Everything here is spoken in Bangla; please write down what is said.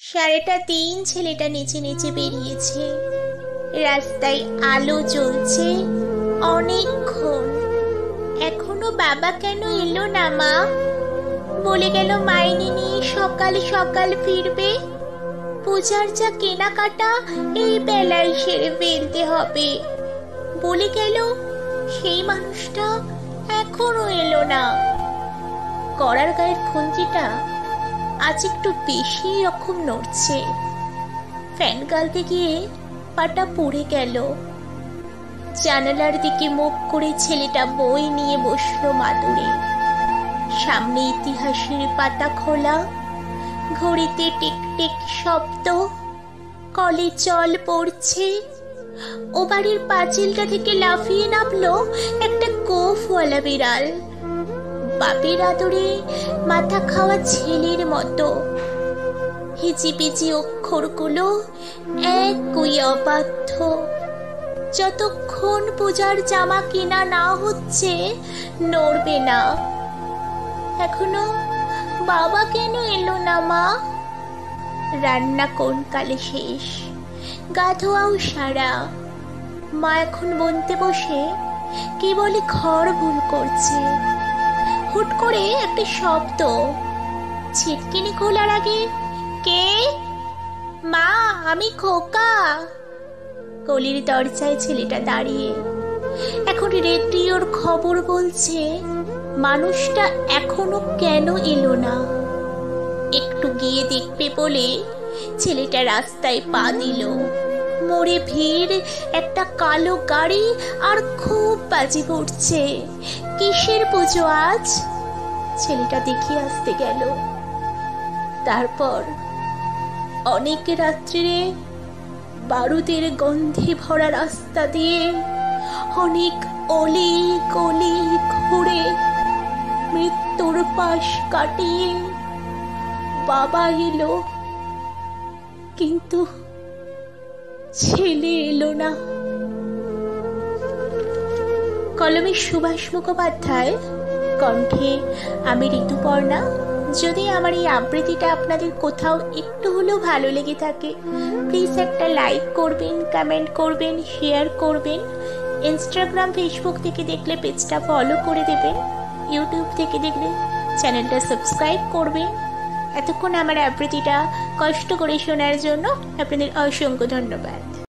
সারাটা দিন ছেলেটা নিচে নিচে বেরিয়েছে। রাস্তায় আলো জ্বলছে অনেকক্ষণ। এখনো বাবা কেন এলো না মা? বলে গেল মাইনে নিয়ে সকাল সকাল ফিরবে। পূজার যা কেনাকাটা এই বেলায় সেরে ফেলতে হবে। বলে গেল সেই মানুষটা এখনো এলো না। কড়ার গায়ের খুন্তিটা আজ একটু বেশি রকম নড়ছে। ফ্যান গালতে গিয়ে পাটা পড়ে গেল। জানালার দিকে মুখ করে ছেলেটা বই নিয়ে বসলো মাদুরে। সামনে ইতিহাসের পাতা খোলা, ঘড়িতে টিক টিক শব্দ, কলে জল পড়ছে। ও বাড়ির পাঁচিলটা থেকে লাফিয়ে নামলো একটা গোফওয়ালা বিড়াল। বাপের আদরে মাথা খাওয়া ছেলের মতো। হিজিবিজি অক্ষরগুলো একই অবাধ্য। যতক্ষণ পূজার জামা কেনা না হচ্ছে নড়বে না। এখনো বাবা কেন এলো না মা? রান্না কোন কালে শেষ, গা ধোয়াও সারা। মা এখন বনতে বসে কি বলে ঘর ভুল করছে। হুট করে একটা শব্দ। ছিটকিনি খোলার আগে কে? মা, আমি খোকা। গলির দরজায় ছেলেটা দাঁড়িয়ে। এখন রেডিওর খবর বলছে মানুষটা এখনো কেন এলো না। একটু গিয়ে দেখবে বলে ছেলেটা রাস্তায় পা দিল। মোড়ে ভিড়, একটা কালো গাড়ি আর খুব বাজি পড়ছে। কিসের পুজো আজ? ছেলেটা দেখিয়ে আসতে গেল। তারপর অনেক রাত্রিরে বারুদের গন্ধে ভরা রাস্তা দিয়ে অনেক অলি গলি ঘুরে মৃত্যুর পাশ কাটিয়ে বাবা এলো, কিন্তু ছেলে এলো না। কলমে সুভাষ মুখোপাধ্যায়, কণ্ঠে আমি ঋতুপর্ণা। যদি আমার এই আবৃত্তিটা আপনাদের কোথাও একটু হলেও ভালো লেগে থাকে, প্লিজ একটা লাইক করবেন, কমেন্ট করবেন, শেয়ার করবেন। ইনস্টাগ্রাম ফেসবুক থেকে দেখলে পেজটা ফলো করে দেবেন। ইউটিউব থেকে দেখলে চ্যানেলটা সাবস্ক্রাইব করবেন। এতক্ষণ আমার আবৃত্তিটা কষ্ট করে শোনার জন্য আপনাদের অসংখ্য ধন্যবাদ।